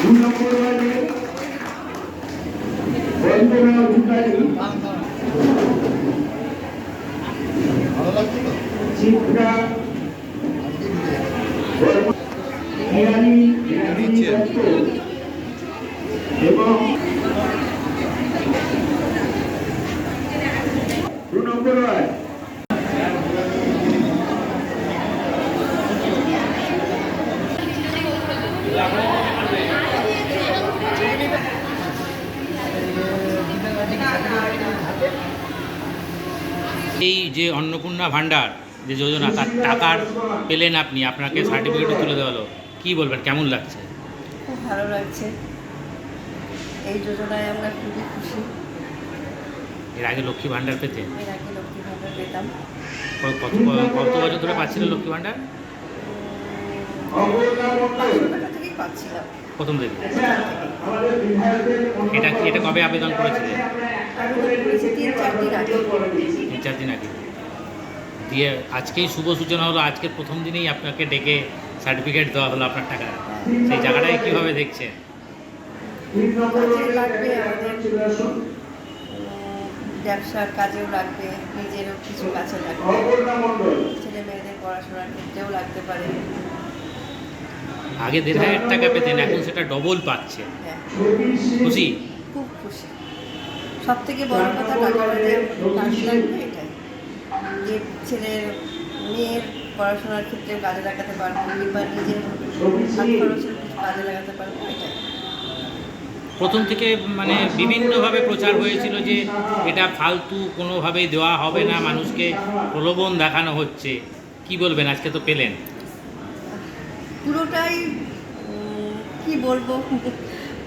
2 নম্বর ওয়ার্ডে বন্দনা অধিকারী, চিত্রা দত্ত এবং 2 নম্বর ওয়ার্ড এই যে অন্নপূর্ণা ভাণ্ডার যে যোজনা তার টাকার পেলেন আপনি, আপনাকে সার্টিফিকেটও তুলে দেওয়া হলো, কী বলবেন, কেমন লাগছে? খুব ভালো লাগছে। এই যোজনায় আমরা খুবই খুশি। এর আগে লক্ষ্মী ভাণ্ডার পেতে? এর আগে লক্ষ্মী ভাণ্ডার পেতাম। কত বছর ধরে পাচ্ছিল লক্ষ্মী ভাণ্ডার? 500 টাকা থেকেই পাচ্ছিলাম প্রথম থেকে। এটা কবে আবেদন করেছিলেন? তিন চার দিন আগে। দিয়ে আজকেই শুভ সূচনা হলো, আজকের প্রথম দিনেই আপনাকে ডেকে সার্টিফিকেট দেওয়া হলো আপনার টাকা। সেই জায়গাটায় কীভাবে দেখছেন? লাগবে, ব্যবসার কাজেও লাগবে, নিজেরও কিছু কাছে লাগবে, ছেলে মেয়েদের পড়াশোনার ক্ষেত্রেও লাগতে পারে। আগে 1500 টাকা পেতেন, এখন সেটা ডবল পাচ্ছে। খুশি? খুব খুশি। সব থেকে বড় কথা টাকাটা যে কাজে লাগবে এটাই, যে ছেলের মেয়ের পড়াশোনার ক্ষেত্রেও কাজে লাগাতে পারবো, কিংবা নিজের হাত খরচের কিছু কাজে লাগাতে পারবো, এটাই। প্রথম থেকে মানে বিভিন্নভাবে প্রচার হয়েছিল যে এটা ফালতু কোনোভাবেই দেওয়া হবে না, মানুষকে প্রলোভন দেখানো হচ্ছে, কি বলবেন? আজকে তো পেলেন। পুরোটাই কি বলবো,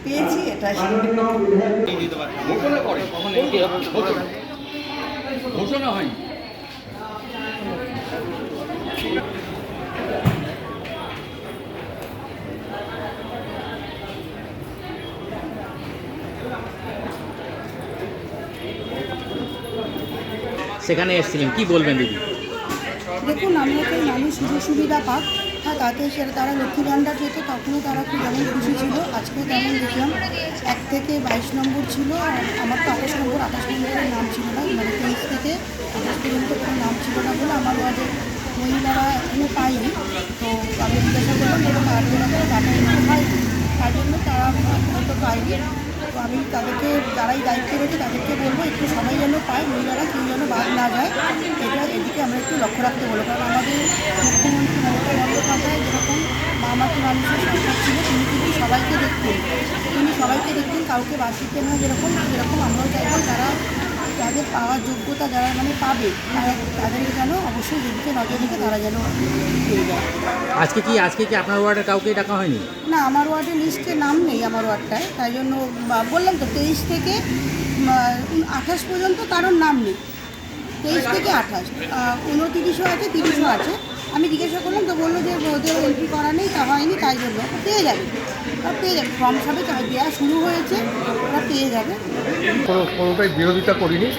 পেয়েছি এটাই। ঘোষণা হয়নি। সেখানে এসেছিলেন, কি বলবেন দিদি? দেখুন, আমরা তো মানুষ সুযোগ সুবিধা পাক, হ্যাঁ, তাতে সেটা তারা লক্ষ্মী ভাণ্ডার পেত, তখনও তারা খুব যেমন খুশি ছিল। আজকে তেমন দেখলাম 1 থেকে 22 নম্বর ছিল, আমার তো 28 নম্বরের নাম ছিল না, মানে 23 থেকে 28 পর্যন্ত কোনো নাম ছিল না বলে আমার ওয়ার্ডের মহিলারা এখনও পায়নি। তো আমি জিজ্ঞাসা করলাম এরকম আবেদন করে টাকা এখনো হয়নি, তার জন্য তারা হয়তো পায়নি। তো আমি তাদেরকে, যারাই দায়িত্ব রয়েছে তাদেরকে বলবো একটু সবাই যেন পায়, মহিলারা কেউ যেন বাদ না যায়, এদিকে আমরা একটু লক্ষ্য রাখতে বলবো। কারণ আমাদের মুখ্যমন্ত্রী মমতা বন্দ্যোপাধ্যায় যেরকম মা-মাটি মানুষের সরকার ছিল, তিনি কিন্তু সবাইকে দেখতেন, কাউকে বাদ দিতেন না। যেরকম আমরাও চাইবো যারা যাদের পাওয়ার যোগ্যতা, যারা মানে পাবে, তাদের যেন অবশ্যই যেদিকে নজর রেখে তারা যেন পেয়ে যায়। আজকে কি আপনার ওয়ার্ডে কাউকে ডাকা হয়নি? না, আমার ওয়ার্ডের লিস্টে নাম নেই আমার ওয়ার্ডটায়, তাই জন্য বললাম তো 23 থেকে 28 পর্যন্ত কারোর নাম নেই। 23 থেকে 28, 29ও আছে, 30ও আছে। আমি জিজ্ঞাসা করলাম তো বললো যে ওদের এন্ট্রি করা নেই, তা হয়নি, তাই জন্য পেয়ে যাবে, ফর্ম সবে দেওয়া শুরু হয়েছে, ওরা পেয়ে যাবে। কোনোটাই বিরোধিতা করিনি।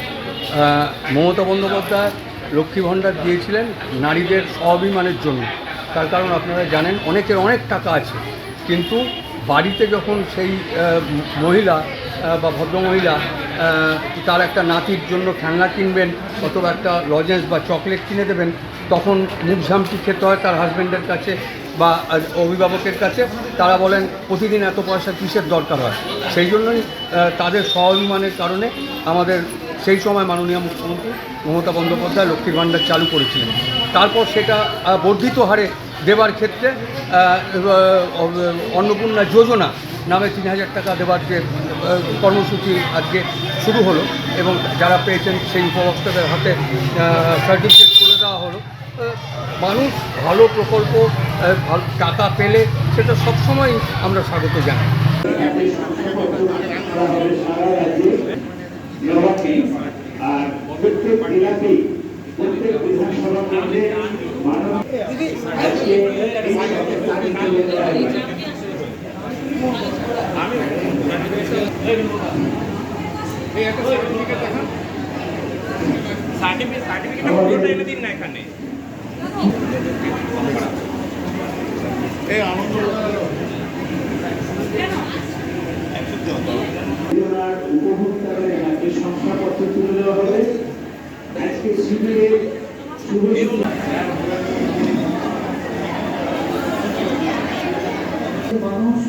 মমতা বন্দ্যোপাধ্যায় লক্ষ্মী ভাণ্ডার দিয়েছিলেন নারীদের স্বাভিমানের জন্য। তার কারণ আপনারা জানেন, অনেকের অনেক টাকা আছে, কিন্তু বাড়িতে যখন সেই মহিলা বা ভদ্রমহিলা তার একটা নাতির জন্য খেলনা কিনবেন, অথবা একটা লজেন্স বা চকলেট কিনে দেবেন, তখন মুখ ঝামটি খেতে হয় তার হাজব্যান্ডের কাছে বা অভিভাবকের কাছে। তারা বলেন প্রতিদিন এত পয়সা কিসের দরকার হয়। সেই জন্যই তাদের স্বাভিমানের কারণে আমাদের সেই সময় মাননীয় মুখ্যমন্ত্রী মমতা বন্দ্যোপাধ্যায় লক্ষ্মীর ভাণ্ডার চালু করেছিলেন। তারপর সেটা বর্ধিত হারে দেবার ক্ষেত্রে অন্নপূর্ণা যোজনা নামে 3000 টাকা দেওয়ার যে কর্মসূচি আজকে শুরু হলো, এবং যারা পেয়েছেন সেই উপভোক্তাদের হাতে সার্টিফিকেট তুলে দেওয়া হলো। মানুষ ভালো প্রকল্প, ভালো টাকা পেলে সেটা সবসময় আমরা স্বাগত জানাই। আর প্রত্যেক জেলাতে, প্রত্যেক বিধানসভা কেন্দ্রে আনন্দ আপনার উপভোক্তাদের হাতে শংসাপত্র তুলে দেওয়া হবে। আজকে শিবিরের শুভ মানুষ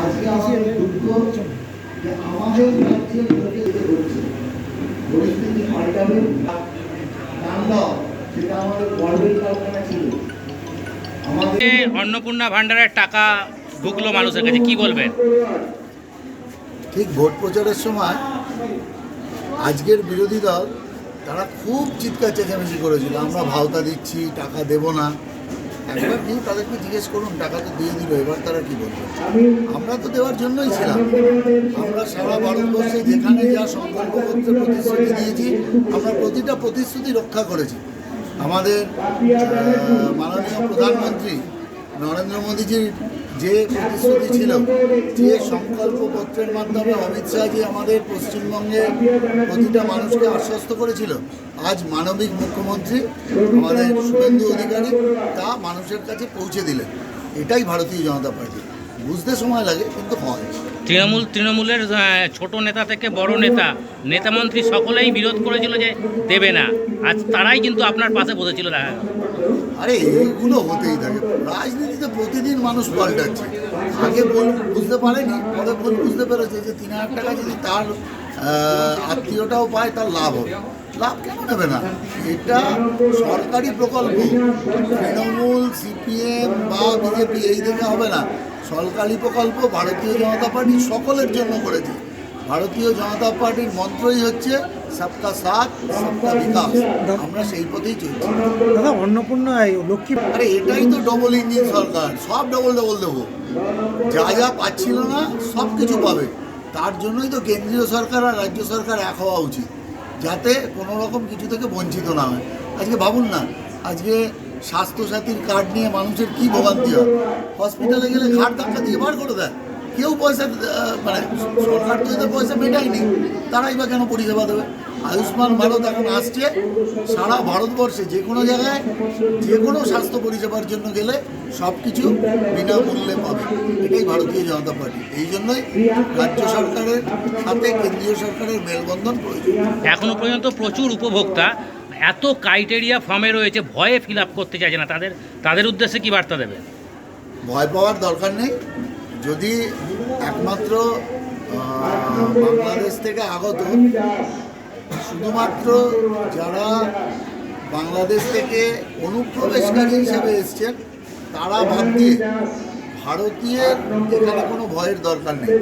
আজকে আমাদের দুঃখ যে আমাদের রাজ্যে ভোটে হচ্ছে পরিস্থিতি পাল্টাবে না, সেটা আমাদের গর্বের কল্পনা ছিল। আমাদের অন্নপূর্ণা ভান্ডারের টাকা ঢুকলো মানুষের কাছে, কি বলবেন? ঠিক ভোট প্রচারের সময় আজকের বিরোধী দল তারা খুব চিৎকার চেঁচামেচি করেছিল, আমরা ভাওতা দিচ্ছি, টাকা দেব না। একবার কিন্তু তাদেরকে জিজ্ঞেস করুন, টাকা তো দিয়ে দিল, এবার তারা কি বলবে? আমরা তো দেওয়ার জন্যই ছিলাম। আমরা সারা ভারতবর্ষে যেখানে যা সংকল্পপত্রে প্রতিশ্রুতি দিয়েছি, আমরা প্রতিটা প্রতিশ্রুতি রক্ষা করেছি। আমাদের মাননীয় প্রধানমন্ত্রী নরেন্দ্র মোদীজির যে প্রতিশ্রুতি ছিল, যে সংকল্পপত্রের মাধ্যমে অমিত শাহজি আমাদের পশ্চিমবঙ্গে প্রতিটা মানুষকে আশ্বস্ত করেছিল, আজ মানবিক মুখ্যমন্ত্রী আমাদের শুভেন্দু অধিকারী তা মানুষের কাছে পৌঁছে দিলেন। এটাই ভারতীয় জনতা পার্টি। বুঝতে সময় লাগে, কিন্তু হয়। তৃণমূলের ছোট নেতা থেকে বড় নেতামন্ত্রী সকলেই বিরোধ করেছিল যে দেবে না, আজ তারাই কিন্তু আপনার পাশে বসেছিল। দেখা গেল। আরে এইগুলো হতেই থাকে, রাজনীতিতে প্রতিদিন মানুষ পাল্টাচ্ছে। আগে ভুল বুঝতে পারেনি, পরে ভুল বুঝতে পেরেছে যে 3,000 টাকা যদি তার আত্মীয়টাও পায়, তার লাভ হবে। লাভ কেন নেবে না? এটা সরকারি প্রকল্প। তৃণমূল, সিপিএম বা বিজেপি এই দিকে হবে না। সরকারি প্রকল্প ভারতীয় জনতা পার্টি সকলের জন্য করেছে। ভারতীয় জনতা পার্টির মন্ত্রই হচ্ছে সবকা সাথ সবকা বিকাশ। আমরা সেই পথেই চলছি। দাদা, অন্নপূর্ণা লক্ষ্মী আরে এটাই তো ডবল ইঞ্জিন সরকার, সব ডবল দেবো। যা যা পাচ্ছিল না সব কিছু পাবে। তার জন্যই তো কেন্দ্রীয় সরকার আর রাজ্য সরকার এক হওয়া উচিত, যাতে কোনো রকম কিছু থেকে বঞ্চিত না হয়। আজকে ভাবুন না, আজকে স্বাস্থ্যসাথীর কার্ড নিয়ে মানুষের কী ভোগান্তি হয়। হসপিটালে গেলে ঘাট ধাক্কা দিয়ে বার করে দেয়, কেউ পয়সা মানে সরকার তো এদের পয়সা মেটায়নি, তারাই বা কেন পরিষেবা দেবে? আয়ুষ্মান ভারত এখন আসছে, সারা ভারতবর্ষে যে কোনো জায়গায় যে কোনো স্বাস্থ্য পরিষেবার জন্য গেলে সব কিছু বিনামূল্যে পাবে। এটাই ভারতীয় জনতা পার্টি। এই জন্যই রাজ্য সরকারের সাথে কেন্দ্রীয় সরকারের মেলবন্ধন প্রয়োজন। এখনো পর্যন্ত প্রচুর উপভোক্তা এত ক্রাইটেরিয়া ফর্মে রয়েছে, ভয়ে ফিল আপ করতে চাইছে না। তাদের উদ্দেশ্যে কি বার্তা দেবে? ভয় পাওয়ার দরকার নেই। যদি একমাত্র বাংলাদেশ থেকে আগত শুধুমাত্র যারা বাংলাদেশ থেকে অনুপ্রবেশকারী হিসেবে এসছেন, তারা বাদ দিয়ে ভারতীয় এখানে কোনো ভয়ের দরকার নেই।